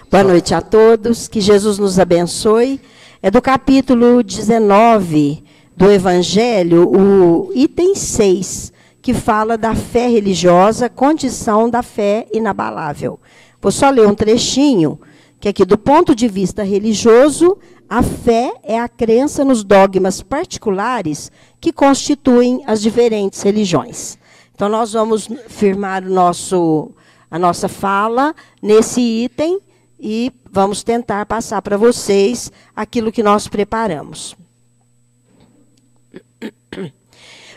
Boa noite a todos, que Jesus nos abençoe. É do capítulo 19 do Evangelho, o item 6, que fala da fé religiosa, condição da fé inabalável. Vou só ler um trechinho, que aqui, do ponto de vista religioso, a fé é a crença nos dogmas particulares que constituem as diferentes religiões. Então, nós vamos firmar a nossa fala nesse item e vamos tentar passar para vocês aquilo que nós preparamos.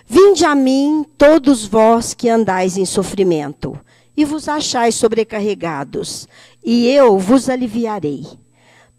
Vinde a mim, todos vós que andais em sofrimento, e vos achais sobrecarregados, e eu vos aliviarei.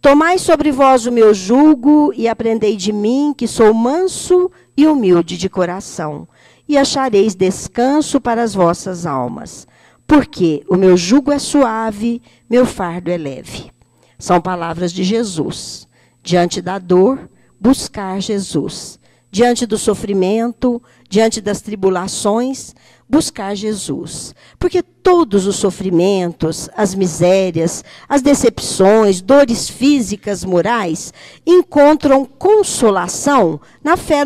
Tomai sobre vós o meu jugo, e aprendei de mim, que sou manso e humilde de coração, e achareis descanso para as vossas almas. Porque o meu jugo é suave, meu fardo é leve. São palavras de Jesus. Diante da dor, buscar Jesus. Diante do sofrimento, diante das tribulações, buscar Jesus. Porque todos os sofrimentos, as misérias, as decepções, dores físicas, morais, encontram consolação na fé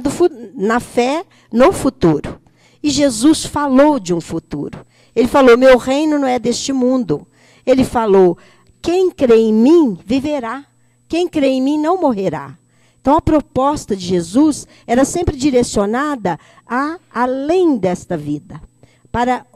no futuro. E Jesus falou de um futuro. Ele falou, meu reino não é deste mundo. Ele falou, quem crê em mim viverá. Quem crê em mim não morrerá. Então, a proposta de Jesus era sempre direcionada a além desta vida. Para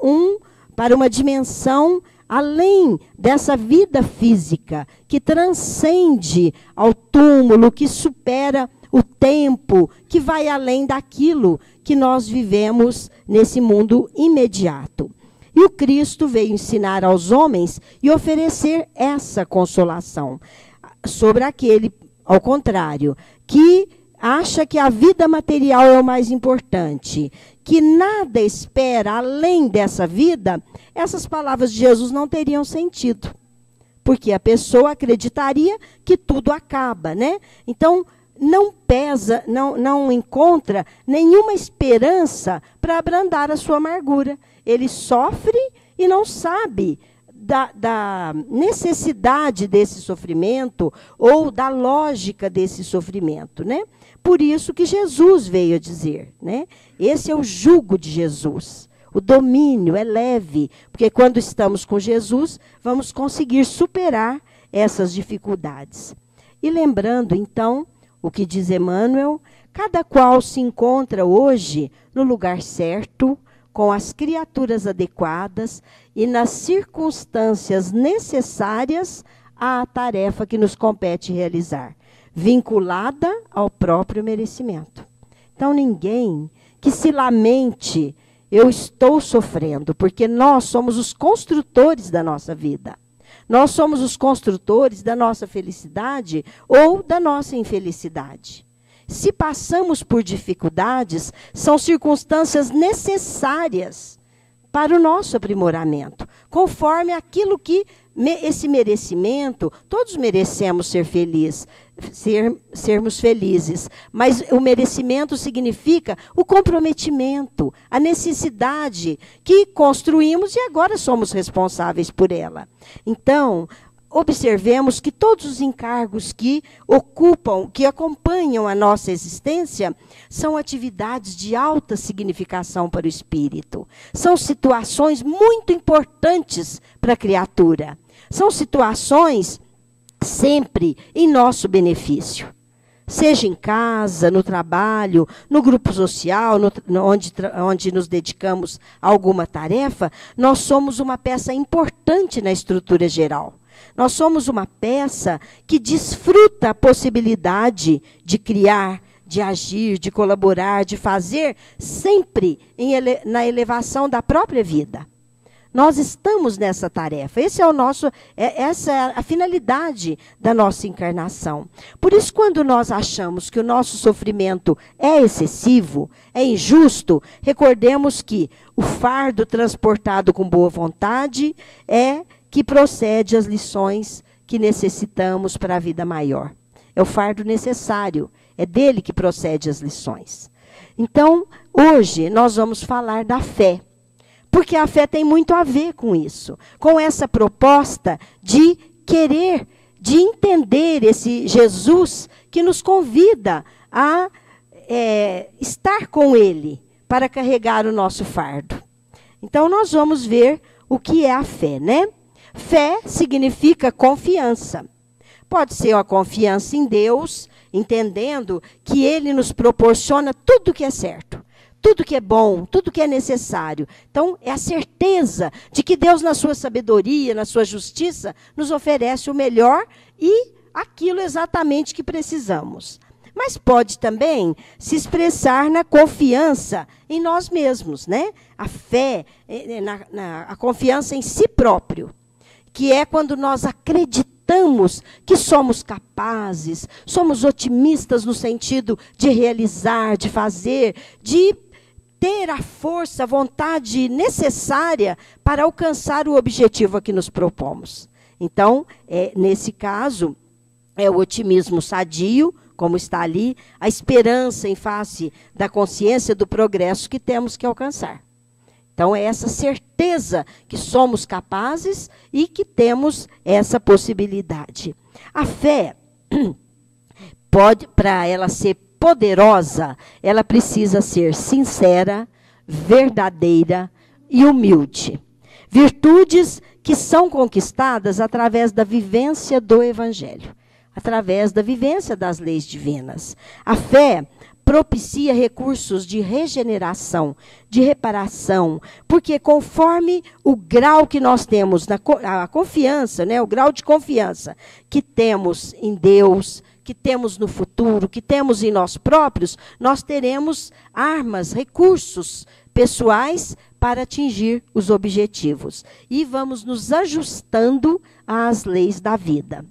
uma dimensão além dessa vida física, que transcende ao túmulo, que supera o tempo, que vai além daquilo que nós vivemos nesse mundo imediato. E o Cristo veio ensinar aos homens e oferecer essa consolação sobre aquele, ao contrário, que acha que a vida material é o mais importante, que nada espera além dessa vida. Essas palavras de Jesus não teriam sentido, porque a pessoa acreditaria que tudo acaba, né? Então, não pesa, não encontra nenhuma esperança para abrandar a sua amargura. Ele sofre e não sabe da necessidade desse sofrimento ou da lógica desse sofrimento, né? Por isso que Jesus veio a dizer, né? Esse é o jugo de Jesus. O domínio é leve, porque quando estamos com Jesus, vamos conseguir superar essas dificuldades. E lembrando, então, o que diz Emmanuel, cada qual se encontra hoje no lugar certo, com as criaturas adequadas e nas circunstâncias necessárias à tarefa que nos compete realizar, vinculada ao próprio merecimento. Então, ninguém que se lamente, eu estou sofrendo, porque nós somos os construtores da nossa vida. Nós somos os construtores da nossa felicidade ou da nossa infelicidade. Se passamos por dificuldades, são circunstâncias necessárias para o nosso aprimoramento, conforme aquilo que esse merecimento, todos merecemos ser felizes, sermos felizes, mas o merecimento significa o comprometimento, a necessidade que construímos e agora somos responsáveis por ela. Então, observemos que todos os encargos que ocupam, que acompanham a nossa existência, são atividades de alta significação para o espírito. São situações muito importantes para a criatura. São situações sempre em nosso benefício. Seja em casa, no trabalho, no grupo social, onde nos dedicamos a alguma tarefa, nós somos uma peça importante na estrutura geral. Nós somos uma peça que desfruta a possibilidade de criar, de agir, de colaborar, de fazer, sempre na elevação da própria vida. Nós estamos nessa tarefa. Essa é a finalidade da nossa encarnação. Por isso, quando nós achamos que o nosso sofrimento é excessivo, é injusto, recordemos que o fardo transportado com boa vontade é que procede às lições que necessitamos para a vida maior. É o fardo necessário, é dele que procede as lições. Então, hoje nós vamos falar da fé, porque a fé tem muito a ver com isso, com essa proposta de querer, de entender esse Jesus que nos convida a estar com Ele para carregar o nosso fardo. Então, nós vamos ver o que é a fé, né? Fé significa confiança. Pode ser a confiança em Deus, entendendo que Ele nos proporciona tudo que é certo, tudo que é bom, tudo que é necessário. Então, é a certeza de que Deus, na sua sabedoria, na sua justiça, nos oferece o melhor e aquilo exatamente que precisamos. Mas pode também se expressar na confiança em nós mesmos, né? A fé, a confiança em si próprio, que é quando nós acreditamos que somos capazes, somos otimistas no sentido de realizar, de fazer, de ter a força, a vontade necessária para alcançar o objetivo a que nos propomos. Então, nesse caso, é o otimismo sadio, como está ali, a esperança em face da consciência do progresso que temos que alcançar. Então, é essa certeza que somos capazes e que temos essa possibilidade. A fé, para ela ser poderosa, ela precisa ser sincera, verdadeira e humilde. Virtudes que são conquistadas através da vivência do Evangelho, através da vivência das leis divinas. A fé propicia recursos de regeneração, de reparação, porque conforme o grau que nós temos, a confiança, né, o grau de confiança que temos em Deus, que temos no futuro, que temos em nós próprios, nós teremos armas, recursos pessoais para atingir os objetivos. E vamos nos ajustando às leis da vida.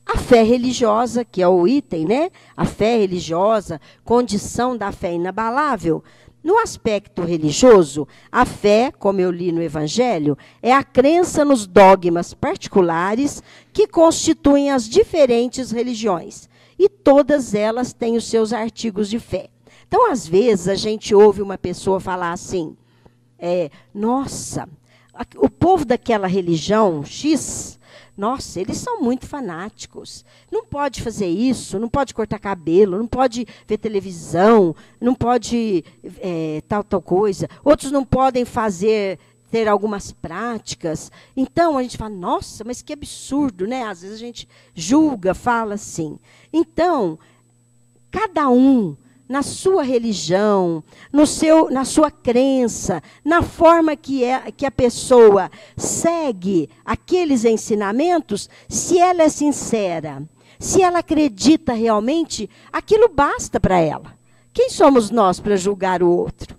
A fé religiosa, que é o item, né? A fé religiosa, condição da fé inabalável. No aspecto religioso, a fé, como eu li no Evangelho, é a crença nos dogmas particulares que constituem as diferentes religiões. E todas elas têm os seus artigos de fé. Então, às vezes, a gente ouve uma pessoa falar assim, nossa, o povo daquela religião X, nossa, eles são muito fanáticos. Não pode fazer isso, não pode cortar cabelo, não pode ver televisão, não pode tal coisa. Outros não podem ter algumas práticas. Então, a gente fala, nossa, mas que absurdo, né? Às vezes a gente julga, fala assim. Então, cada um, na sua religião, na sua crença, na forma que a pessoa segue aqueles ensinamentos, se ela é sincera, se ela acredita realmente, aquilo basta para ela. Quem somos nós para julgar o outro?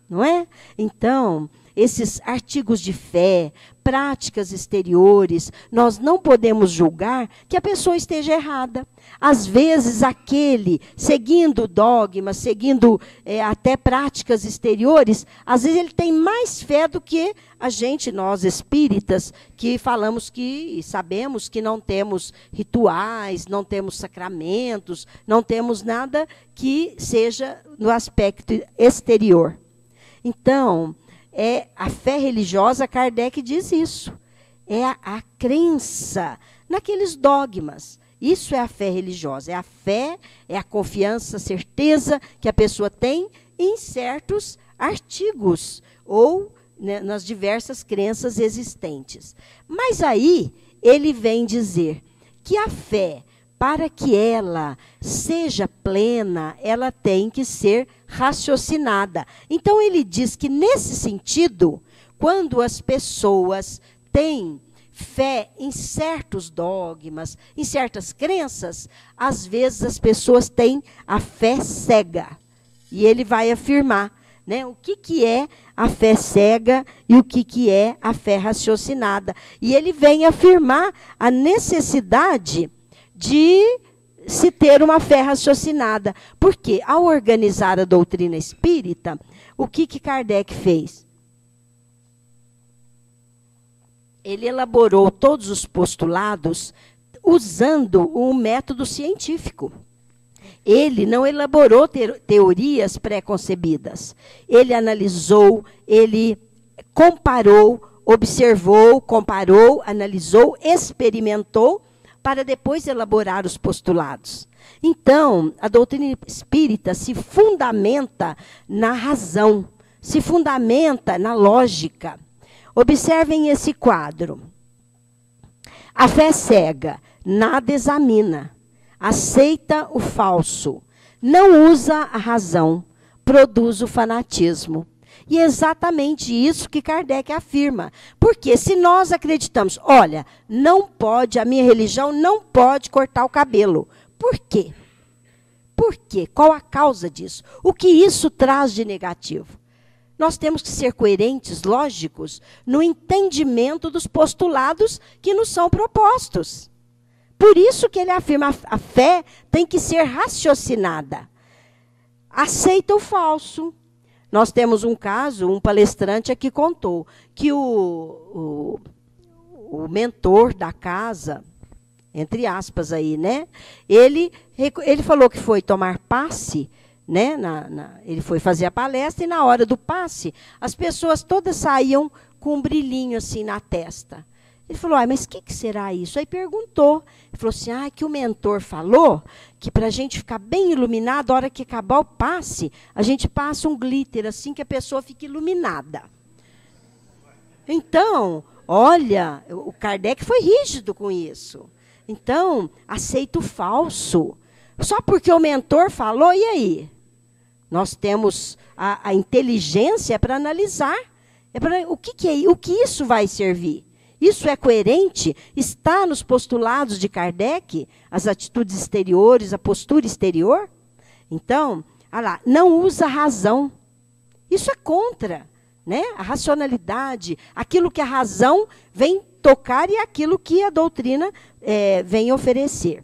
Não é? Então, esses artigos de fé, práticas exteriores, nós não podemos julgar que a pessoa esteja errada. Às vezes, aquele, seguindo dogmas, seguindo até práticas exteriores, às vezes ele tem mais fé do que a gente, nós espíritas, que falamos que, sabemos que não temos rituais, não temos sacramentos, não temos nada que seja no aspecto exterior. Então, a fé religiosa, Kardec diz isso. É a crença naqueles dogmas. Isso é a fé religiosa. É a fé, é a confiança, a certeza que a pessoa tem em certos artigos ou nas diversas crenças existentes. Mas aí ele vem dizer que a fé, para que ela seja plena, ela tem que ser raciocinada. Então, ele diz que, nesse sentido, quando as pessoas têm fé em certos dogmas, em certas crenças, às vezes as pessoas têm a fé cega. E ele vai afirmar, né, o que é a fé cega e o que é a fé raciocinada. E ele vem afirmar a necessidade de se ter uma fé raciocinada. Porque, ao organizar a doutrina espírita, o que Kardec fez? Ele elaborou todos os postulados usando um método científico. Ele não elaborou teorias pré-concebidas. Ele analisou, ele comparou observou, comparou, analisou, experimentou, para depois elaborar os postulados. Então, a doutrina espírita se fundamenta na razão, se fundamenta na lógica. Observem esse quadro. A fé cega nada examina, aceita o falso, não usa a razão, produz o fanatismo. E é exatamente isso que Kardec afirma. Porque se nós acreditamos, olha, não pode, a minha religião não pode cortar o cabelo. Por quê? Por quê? Qual a causa disso? O que isso traz de negativo? Nós temos que ser coerentes, lógicos, no entendimento dos postulados que nos são propostos. Por isso que ele afirma, a fé tem que ser raciocinada. Aceita o falso. Nós temos um caso, um palestrante aqui contou, que o mentor da casa, entre aspas aí, né? Ele falou que foi tomar passe, né? Ele foi fazer a palestra e na hora do passe, as pessoas todas saíam com um brilhinho assim na testa. Ele falou, mas o que será isso? Aí perguntou. Ele falou assim, que o mentor falou que para a gente ficar bem iluminado, a hora que acabar o passe, a gente passa um glitter assim que a pessoa fica iluminada. Então, olha, o Kardec foi rígido com isso. Então, aceita o falso. Só porque o mentor falou, e aí? Nós temos a inteligência para analisar. O que isso vai servir? Isso é coerente? Está nos postulados de Kardec, as atitudes exteriores, a postura exterior? Então, olha lá, não usa a razão. Isso é contra, né? A racionalidade, aquilo que a razão vem tocar e aquilo que a doutrina vem oferecer.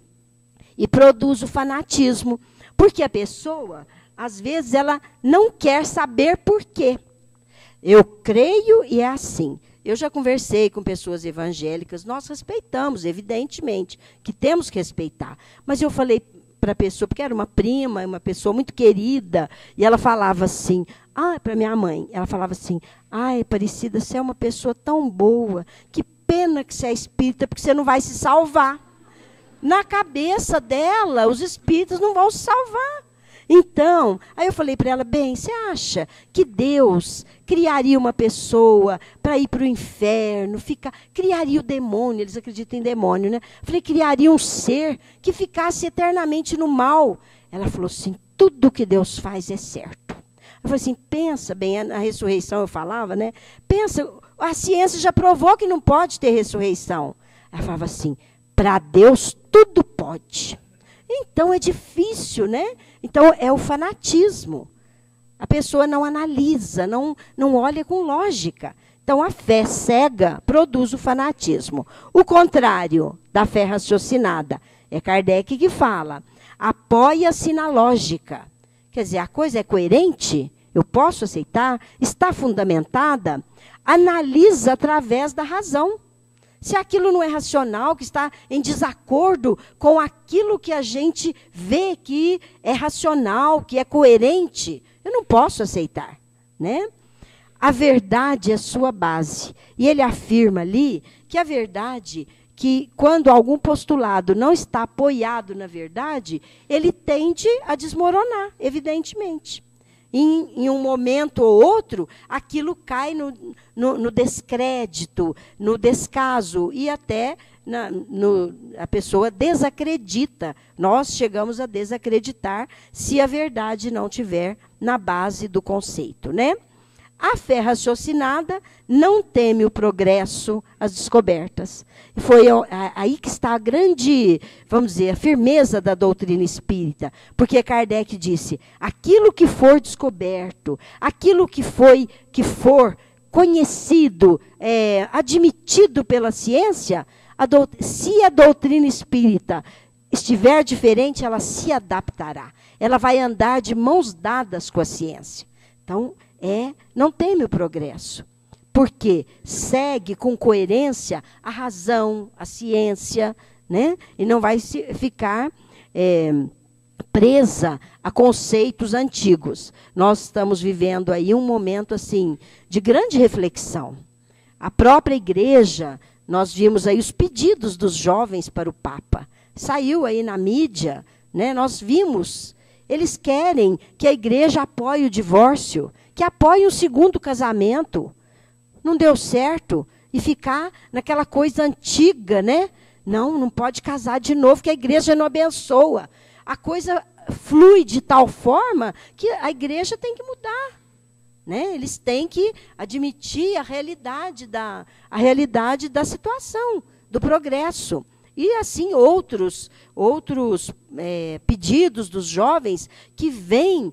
E produz o fanatismo, porque a pessoa, às vezes, ela não quer saber por quê. Eu creio e é assim. Eu já conversei com pessoas evangélicas, nós respeitamos, evidentemente, que temos que respeitar. Mas eu falei para a pessoa, porque era uma prima, uma pessoa muito querida, e ela falava assim, para minha mãe, ela falava assim, Aparecida, você é uma pessoa tão boa, que pena que você é espírita, porque você não vai se salvar. Na cabeça dela, os espíritos não vão se salvar. Então, aí eu falei para ela, bem, você acha que Deus criaria uma pessoa para ir para o inferno, criaria o demônio, eles acreditam em demônio, né? Falei, criaria um ser que ficasse eternamente no mal. Ela falou assim, tudo que Deus faz é certo. Eu falei assim, pensa bem, na ressurreição eu falava, né? Pensa, a ciência já provou que não pode ter ressurreição. Ela falava assim, para Deus tudo pode. Então, é difícil, né? Então, é o fanatismo. A pessoa não analisa, não olha com lógica. Então, a fé cega produz o fanatismo. O contrário da fé raciocinada, é Kardec que fala, apoia-se na lógica. Quer dizer, a coisa é coerente, eu posso aceitar, está fundamentada, analisa através da razão. Se aquilo não é racional, que está em desacordo com aquilo que a gente vê que é racional, que é coerente, eu não posso aceitar, né? A verdade é sua base. E ele afirma ali que a verdade, que quando algum postulado não está apoiado na verdade, ele tende a desmoronar, evidentemente. Em um momento ou outro, aquilo cai no descrédito, no descaso, e até a pessoa desacredita. Nós chegamos a desacreditar se a verdade não tiver na base do conceito, né? A fé raciocinada não teme o progresso, as descobertas. Foi aí que está a grande, vamos dizer, a firmeza da doutrina espírita. Porque Kardec disse, aquilo que for descoberto, aquilo que for conhecido, admitido pela ciência, se a doutrina espírita estiver diferente, ela se adaptará. Ela vai andar de mãos dadas com a ciência. Então, não teme o progresso, porque segue com coerência a razão, a ciência, né? E não vai ficar presa a conceitos antigos. Nós estamos vivendo aí um momento assim de grande reflexão. A própria igreja, nós vimos aí os pedidos dos jovens para o Papa. Saiu aí na mídia, né? Nós vimos. Eles querem que a igreja apoie o divórcio, que apoie o segundo casamento. Não deu certo. E ficar naquela coisa antiga, né? Não pode casar de novo, que a igreja não abençoa. A coisa flui de tal forma que a igreja tem que mudar. Né? Eles têm que admitir a realidade da situação, do progresso. E assim outros pedidos dos jovens que vêm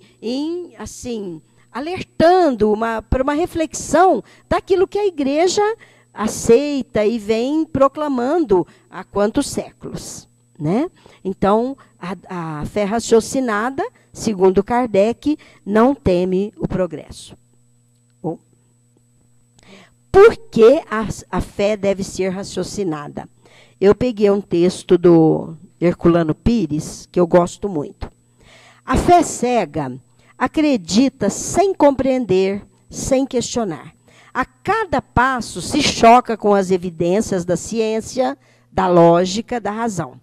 assim, alertando para uma reflexão daquilo que a igreja aceita e vem proclamando há quantos séculos. Né? Então, a fé raciocinada, segundo Kardec, não teme o progresso. Por que a fé deve ser raciocinada? Eu peguei um texto do Herculano Pires, que eu gosto muito. A fé cega acredita sem compreender, sem questionar. A cada passo se choca com as evidências da ciência, da lógica, da razão.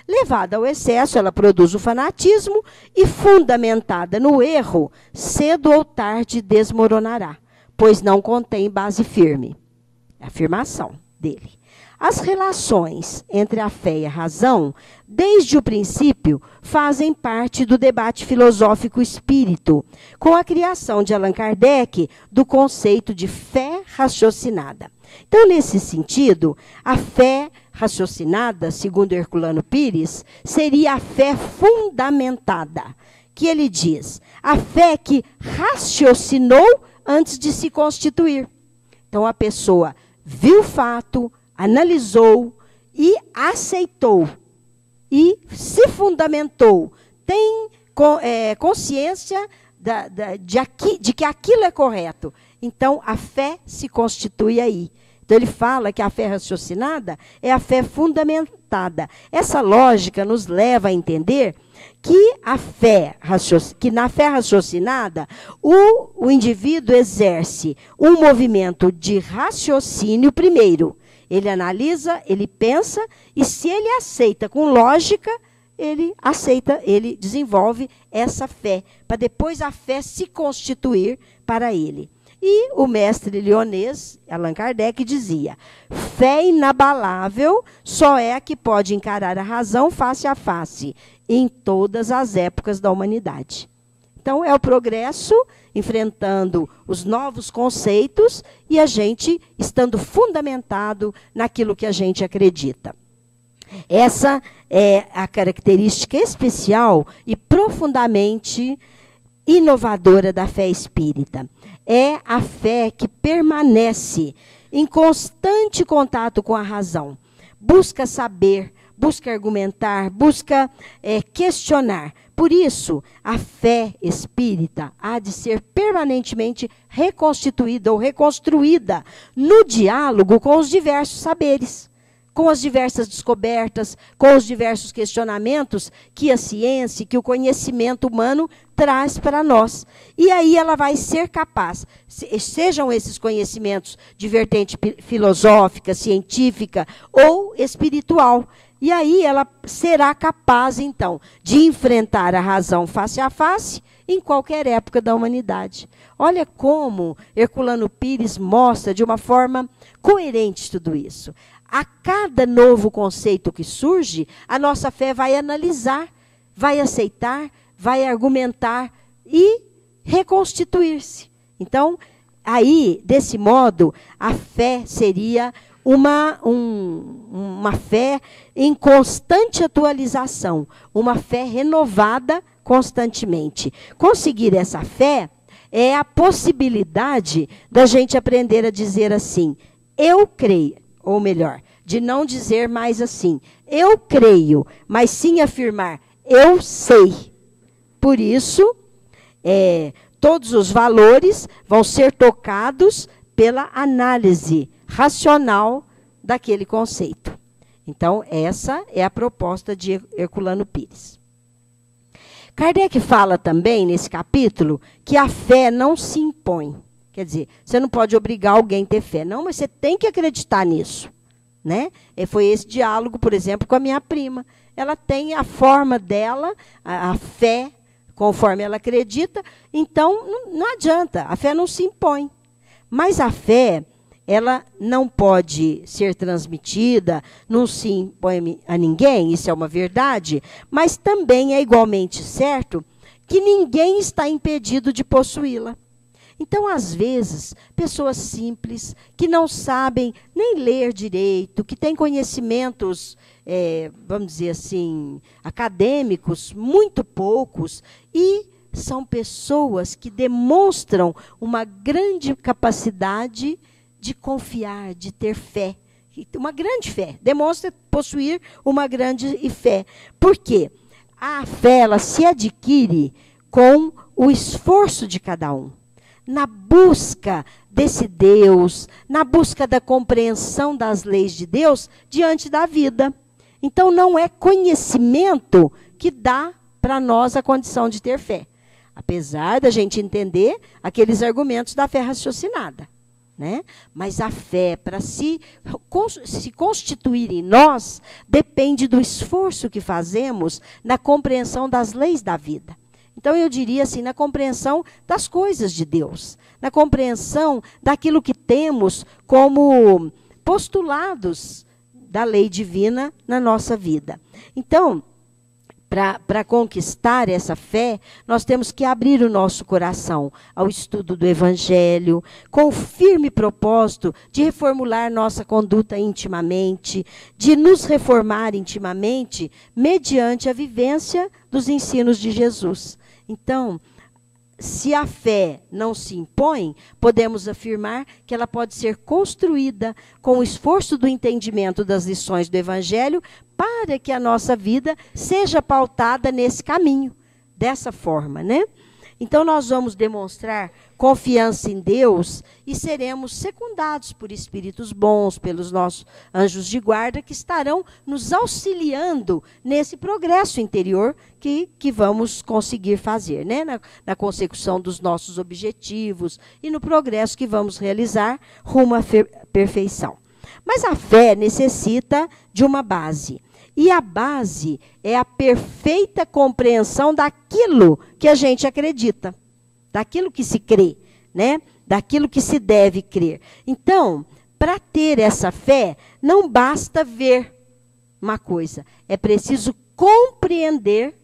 Levada ao excesso, ela produz o fanatismo e, fundamentada no erro, cedo ou tarde desmoronará, pois não contém base firme. Afirmação dele. As relações entre a fé e a razão, desde o princípio, fazem parte do debate filosófico espírito, com a criação de Allan Kardec do conceito de fé raciocinada. Então, nesse sentido, a fé raciocinada, segundo Herculano Pires, seria a fé fundamentada, que ele diz, a fé que raciocinou antes de se constituir. Então, a pessoa viu o fato, analisou e aceitou e se fundamentou, tem consciência de que aquilo é correto. Então, a fé se constitui aí. Então, ele fala que a fé raciocinada é a fé fundamentada. Essa lógica nos leva a entender que na fé raciocinada, o indivíduo exerce um movimento de raciocínio primeiro. Ele analisa, ele pensa, e se ele aceita com lógica, ele desenvolve essa fé, para depois a fé se constituir para ele. E o mestre leonês, Allan Kardec, dizia, fé inabalável só é a que pode encarar a razão face a face, em todas as épocas da humanidade. Então, é o progresso enfrentando os novos conceitos e a gente estando fundamentado naquilo que a gente acredita. Essa é a característica especial e profundamente inovadora da fé espírita. É a fé que permanece em constante contato com a razão. Busca saber, busca argumentar, busca questionar. Por isso, a fé espírita há de ser permanentemente reconstituída ou reconstruída no diálogo com os diversos saberes, com as diversas descobertas, com os diversos questionamentos que a ciência, que o conhecimento humano traz para nós. E aí ela vai ser capaz, sejam esses conhecimentos de vertente filosófica, científica ou espiritual. E aí ela será capaz, então, de enfrentar a razão face a face em qualquer época da humanidade. Olha como Herculano Pires mostra de uma forma coerente tudo isso. A cada novo conceito que surge, a nossa fé vai analisar, vai aceitar, vai argumentar e reconstituir-se. Então, aí, desse modo, a fé seria uma fé em constante atualização, uma fé renovada constantemente. Conseguir essa fé é a possibilidade da gente aprender a dizer assim, eu creio, ou melhor, de não dizer mais assim, eu creio, mas sim afirmar, eu sei. Por isso, todos os valores vão ser tocados pela análise racional daquele conceito. Então, essa é a proposta de Herculano Pires. Kardec fala também, nesse capítulo, que a fé não se impõe. Quer dizer, você não pode obrigar alguém a ter fé. Não, mas você tem que acreditar nisso. Né? E foi esse diálogo, por exemplo, com a minha prima. Ela tem a forma dela, a fé, conforme ela acredita. Então, não adianta, a fé não se impõe. Mas a fé, ela não pode ser transmitida, não se impõe a ninguém, isso é uma verdade, mas também é igualmente certo que ninguém está impedido de possuí-la. Então, às vezes, pessoas simples, que não sabem nem ler direito, que têm conhecimentos, vamos dizer assim, acadêmicos, muito poucos, e são pessoas que demonstram uma grande capacidade de confiar, de ter fé. Uma grande fé, demonstra possuir uma grande fé. Por quê? A fé, ela se adquire com o esforço de cada um. Na busca desse Deus, na busca da compreensão das leis de Deus diante da vida. Então, não é conhecimento que dá para nós a condição de ter fé. Apesar da gente entender aqueles argumentos da fé raciocinada. Né? Mas a fé, para se constituir em nós, depende do esforço que fazemos na compreensão das leis da vida. Então, eu diria assim, na compreensão das coisas de Deus, na compreensão daquilo que temos como postulados da lei divina na nossa vida. Então, para conquistar essa fé, nós temos que abrir o nosso coração ao estudo do Evangelho, com o firme propósito de reformular nossa conduta intimamente, de nos reformar intimamente mediante a vivência dos ensinos de Jesus. Então, se a fé não se impõe, podemos afirmar que ela pode ser construída com o esforço do entendimento das lições do Evangelho para que a nossa vida seja pautada nesse caminho, dessa forma, né? Então, nós vamos demonstrar confiança em Deus e seremos secundados por espíritos bons, pelos nossos anjos de guarda, que estarão nos auxiliando nesse progresso interior que vamos conseguir fazer, né? Na consecução dos nossos objetivos e no progresso que vamos realizar rumo à perfeição. Mas a fé necessita de uma base. E a base é a perfeita compreensão daquilo que a gente acredita, daquilo que se crê, né? Daquilo que se deve crer. Então, para ter essa fé, não basta ver uma coisa, é preciso compreender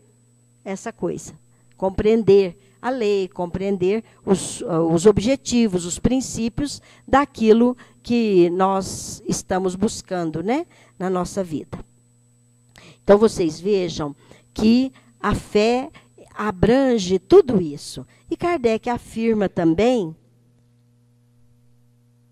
essa coisa, compreender a lei, compreender os objetivos, os princípios daquilo que nós estamos buscando, né, na nossa vida. Então, vocês vejam que a fé abrange tudo isso. E Kardec afirma também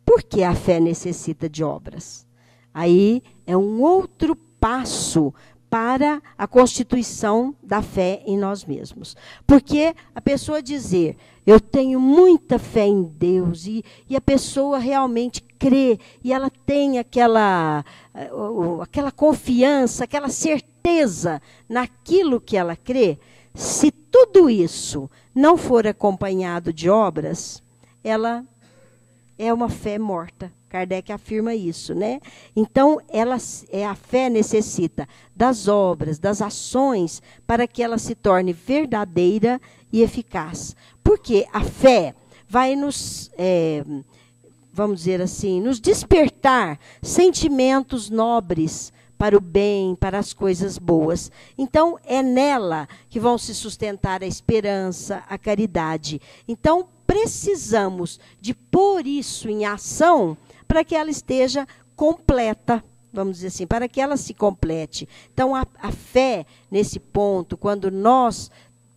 por que a fé necessita de obras. Aí é um outro passo para a constituição da fé em nós mesmos. Porque a pessoa dizer, eu tenho muita fé em Deus, e a pessoa realmente crê, e ela tem aquela confiança, aquela certeza naquilo que ela crê, se tudo isso não for acompanhado de obras, ela é uma fé morta. Kardec afirma isso, né? Então, a fé necessita das obras, das ações, para que ela se torne verdadeira e eficaz. Porque a fé vai nos, vamos dizer assim, nos despertar sentimentos nobres para o bem, para as coisas boas. Então, é nela que vão se sustentar a esperança, a caridade. Então, precisamos de pôr isso em ação para que ela esteja completa, vamos dizer assim, para que ela se complete. Então, a fé, nesse ponto, quando nós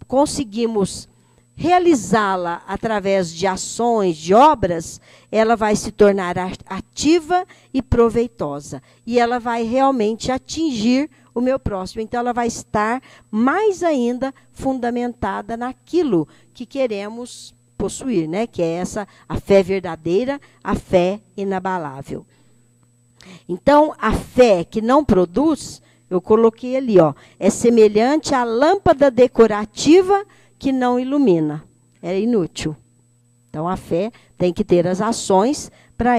conseguimos realizá-la através de ações, de obras, ela vai se tornar ativa e proveitosa. E ela vai realmente atingir o meu próximo. Então, ela vai estar mais ainda fundamentada naquilo que queremos possuir, né? Que é a fé verdadeira, a fé inabalável. Então, a fé que não produz, eu coloquei ali, ó, é semelhante à lâmpada decorativa que não ilumina. É inútil. Então, a fé tem que ter as ações para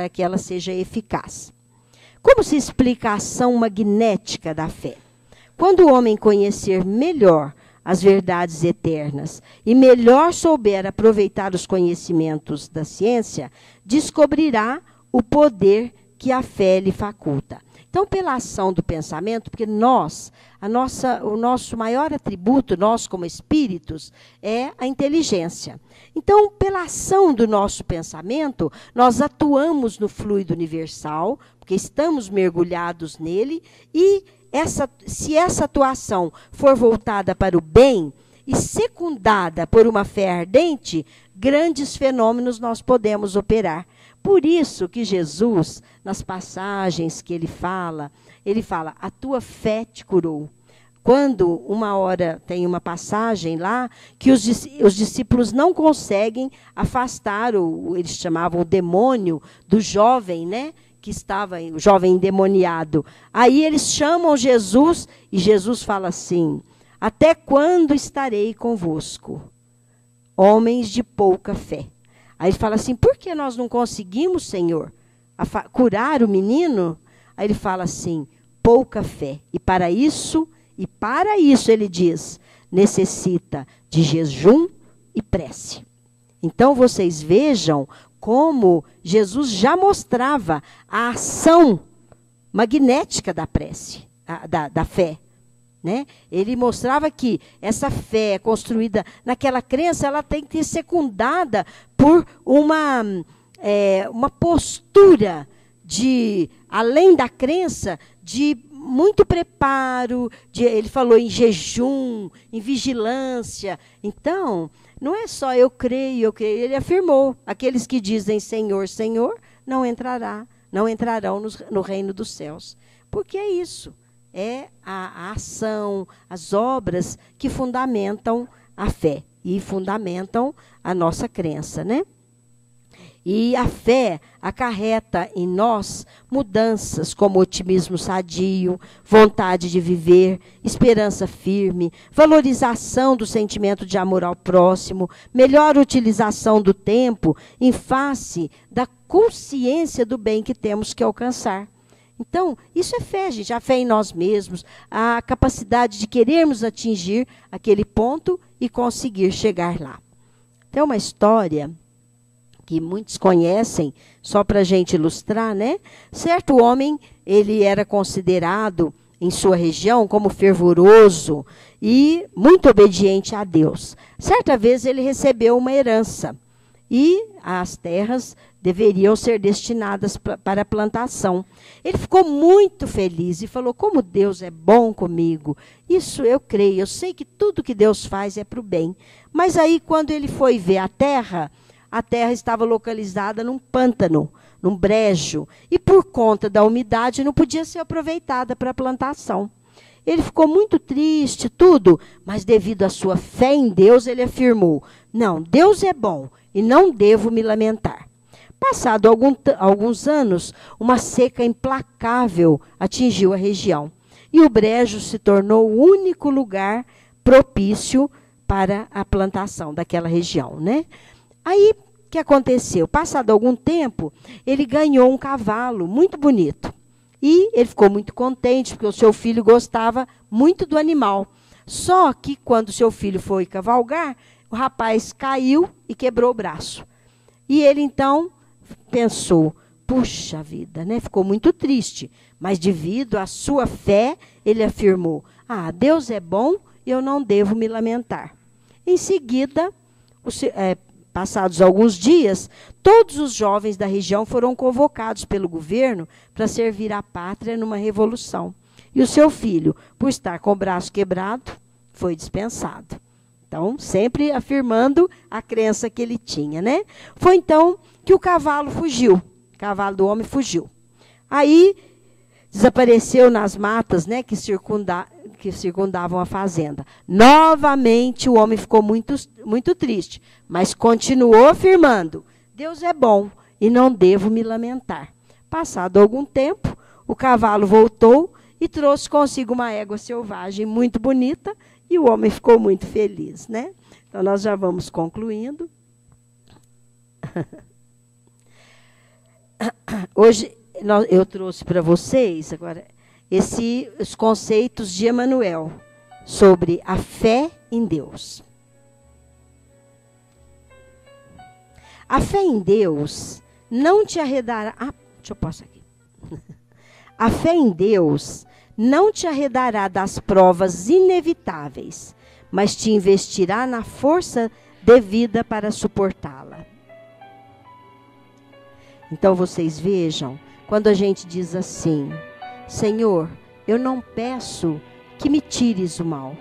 que ela seja eficaz. Como se explica a ação magnética da fé? Quando o homem conhecer melhor as verdades eternas e melhor souber aproveitar os conhecimentos da ciência, descobrirá o poder que a fé lhe faculta. Então, pela ação do pensamento, porque o nosso maior atributo, nós como espíritos, é a inteligência. Então, pela ação do nosso pensamento, nós atuamos no fluido universal, porque estamos mergulhados nele, e se essa atuação for voltada para o bem e secundada por uma fé ardente, grandes fenômenos nós podemos operar. Por isso que Jesus, nas passagens que ele fala, a tua fé te curou. Quando uma hora tem uma passagem lá que os discípulos não conseguem afastar, eles chamavam o demônio do jovem, né? Que estava, o jovem endemoniado. Aí eles chamam Jesus e Jesus fala assim: até quando estarei convosco, homens de pouca fé? Aí ele fala assim: por que nós não conseguimos, Senhor, curar o menino? Aí ele fala assim: pouca fé. E para isso ele diz, necessita de jejum e prece. Então vocês vejam como Jesus já mostrava a ação magnética da prece, da fé. Né? Ele mostrava que essa fé construída naquela crença, ela tem que ser secundada por uma postura de, além da crença, de muito preparo, ele falou em jejum, em vigilância. Então, não é só eu creio, ele afirmou, aqueles que dizem Senhor, Senhor, não entrarão no reino dos céus. Porque é isso. É a ação, as obras que fundamentam a fé e fundamentam a nossa crença, né? E a fé acarreta em nós mudanças como otimismo sadio, vontade de viver, esperança firme, valorização do sentimento de amor ao próximo, melhor utilização do tempo em face da consciência do bem que temos que alcançar. Então, isso é fé, gente, a fé em nós mesmos, a capacidade de querermos atingir aquele ponto e conseguir chegar lá. Tem uma história que muitos conhecem, só para a gente ilustrar, né? Certo homem, ele era considerado em sua região como fervoroso e muito obediente a Deus. Certa vez ele recebeu uma herança e as terras deveriam ser destinadas para a plantação. Ele ficou muito feliz e falou: como Deus é bom comigo. Isso eu creio, eu sei que tudo que Deus faz é para o bem. Mas aí, quando ele foi ver a terra estava localizada num pântano, num brejo, e por conta da umidade não podia ser aproveitada para a plantação. Ele ficou muito triste, tudo, mas devido à sua fé em Deus, ele afirmou: não, Deus é bom e não devo me lamentar. Passado alguns anos, uma seca implacável atingiu a região. E o brejo se tornou o único lugar propício para a plantação daquela região, né? Aí, o que aconteceu? Passado algum tempo, ele ganhou um cavalo muito bonito. E ele ficou muito contente, porque o seu filho gostava muito do animal. Só que, quando o seu filho foi cavalgar, o rapaz caiu e quebrou o braço. E ele, então, pensou: puxa vida, né? Ficou muito triste. Mas, devido à sua fé, ele afirmou: Deus é bom e eu não devo me lamentar. Em seguida, passados alguns dias, todos os jovens da região foram convocados pelo governo para servir à pátria numa revolução. E o seu filho, por estar com o braço quebrado, foi dispensado. Então, sempre afirmando a crença que ele tinha, né? Foi então que o cavalo fugiu. O cavalo do homem fugiu. Aí, desapareceu nas matas, né, que circundavam a fazenda. Novamente, o homem ficou muito, muito triste, mas continuou afirmando: Deus é bom e não devo me lamentar. Passado algum tempo, o cavalo voltou e trouxe consigo uma égua selvagem muito bonita, e o homem ficou muito feliz, né? Então, nós já vamos concluindo. Hoje, eu trouxe para vocês, agora, os conceitos de Emmanuel sobre a fé em Deus. A fé em Deus não te arredará... deixa eu passar aqui. A fé em Deus não te arredará das provas inevitáveis, mas te investirá na força devida para suportá-la. Então, vocês vejam, quando a gente diz assim, Senhor, eu não peço que me tires o mal,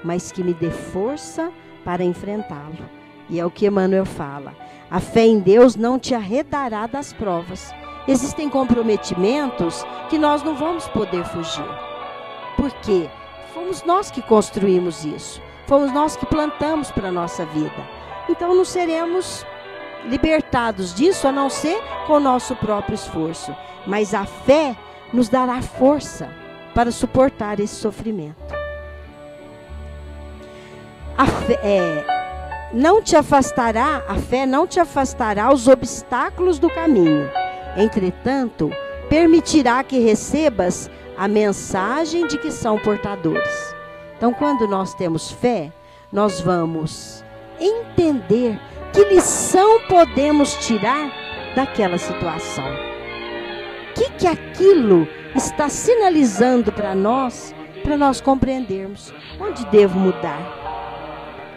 mas que me dê força para enfrentá-lo. E é o que Emmanuel fala. A fé em Deus não te arredará das provas. Existem comprometimentos que nós não vamos poder fugir. Por quê? Fomos nós que construímos isso. Fomos nós que plantamos para a nossa vida. Então não seremos libertados disso, a não ser com o nosso próprio esforço. Mas a fé nos dará força para suportar esse sofrimento. A fé não te afastará os obstáculos do caminho. Entretanto, permitirá que recebas a mensagem de que são portadores. Então, quando nós temos fé, nós vamos entender que lição podemos tirar daquela situação. O que aquilo está sinalizando para nós compreendermos onde devo mudar.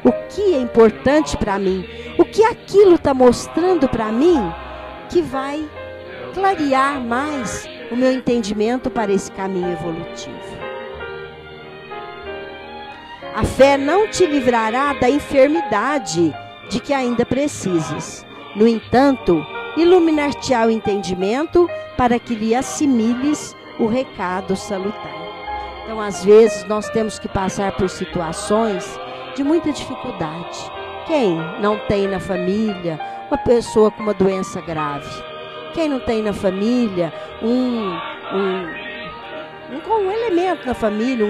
O que é importante para mim? O que aquilo está mostrando para mim que vai clarear mais o meu entendimento para esse caminho evolutivo. A fé não te livrará da enfermidade de que ainda precises. No entanto, iluminar-te-á o entendimento para que lhe assimiles o recado salutar. Então, às vezes, nós temos que passar por situações de muita dificuldade. Quem não tem na família uma pessoa com uma doença grave? Quem não tem na família um elemento na família,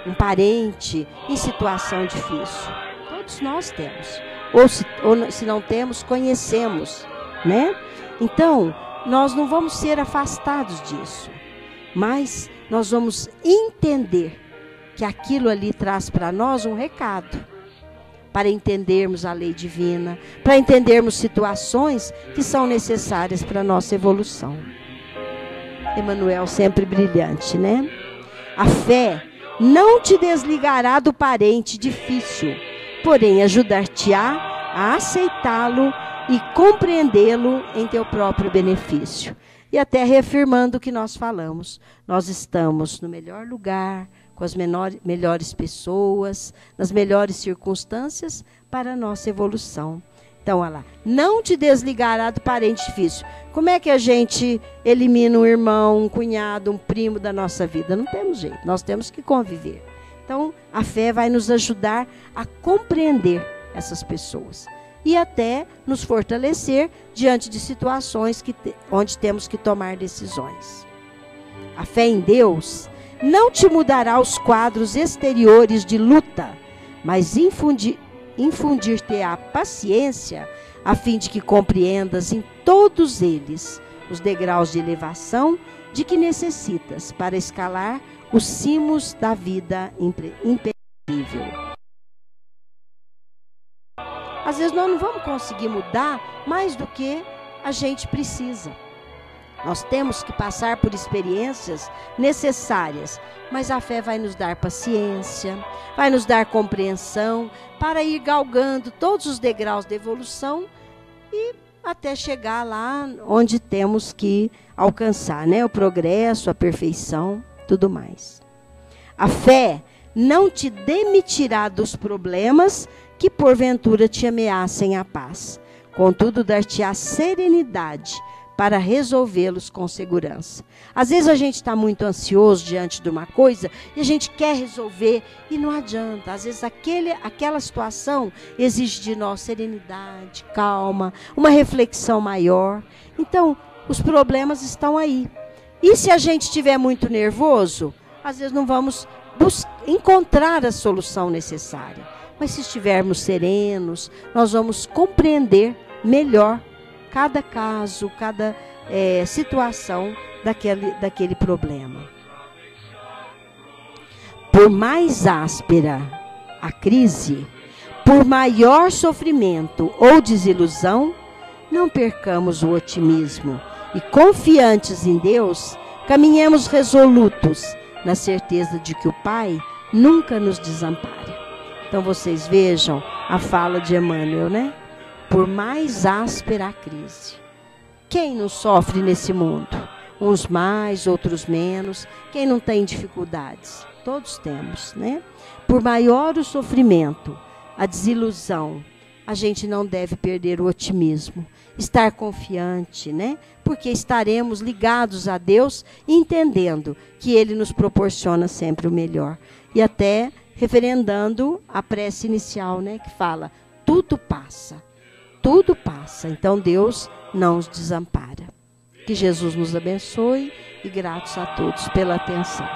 um parente em situação difícil? Todos nós temos. Ou se não temos, conhecemos, né? Então, nós não vamos ser afastados disso, mas nós vamos entender que aquilo ali traz para nós um recado, para entendermos a lei divina, para entendermos situações que são necessárias para a nossa evolução. Emmanuel sempre brilhante, né? A fé não te desligará do parente difícil, porém ajudar-te-á a aceitá-lo e compreendê-lo em teu próprio benefício. E até reafirmando o que nós falamos, nós estamos no melhor lugar, com as melhores pessoas, nas melhores circunstâncias para a nossa evolução. Então, olha lá, não te desligará do parente difícil. Como é que a gente elimina um irmão, um cunhado, um primo da nossa vida? Não temos jeito, nós temos que conviver. Então, a fé vai nos ajudar a compreender essas pessoas e até nos fortalecer diante de situações onde temos que tomar decisões. A fé em Deus não te mudará os quadros exteriores de luta, mas infundir-te-á paciência, a fim de que compreendas em todos eles os degraus de elevação de que necessitas para escalar os cimos da vida imperecível. Às vezes nós não vamos conseguir mudar mais do que a gente precisa. Nós temos que passar por experiências necessárias, mas a fé vai nos dar paciência, vai nos dar compreensão para ir galgando todos os degraus da evolução e até chegar lá onde temos que alcançar, né? O progresso, a perfeição, tudo mais. A fé não te demitirá dos problemas que porventura te ameacem a paz. Contudo, dar-te-á serenidade para resolvê-los com segurança. Às vezes a gente está muito ansioso diante de uma coisa e a gente quer resolver e não adianta. Às vezes aquela situação exige de nós serenidade, calma, uma reflexão maior. Então, os problemas estão aí. E se a gente estiver muito nervoso, às vezes não vamos encontrar a solução necessária. Mas se estivermos serenos, nós vamos compreender melhor cada caso, cada situação daquele problema. Por mais áspera a crise, por maior sofrimento ou desilusão, não percamos o otimismo e, confiantes em Deus, caminhemos resolutos na certeza de que o Pai nunca nos desampara. Então vocês vejam a fala de Emmanuel, né? Por mais áspera a crise. Quem não sofre nesse mundo? Uns mais, outros menos. Quem não tem dificuldades? Todos temos, né? Por maior o sofrimento, a desilusão, a gente não deve perder o otimismo, estar confiante, né? Porque estaremos ligados a Deus, entendendo que Ele nos proporciona sempre o melhor. E até referendando a prece inicial, né? Que fala, tudo passa, tudo passa. Então Deus não nos desampara. Que Jesus nos abençoe e gratos a todos pela atenção.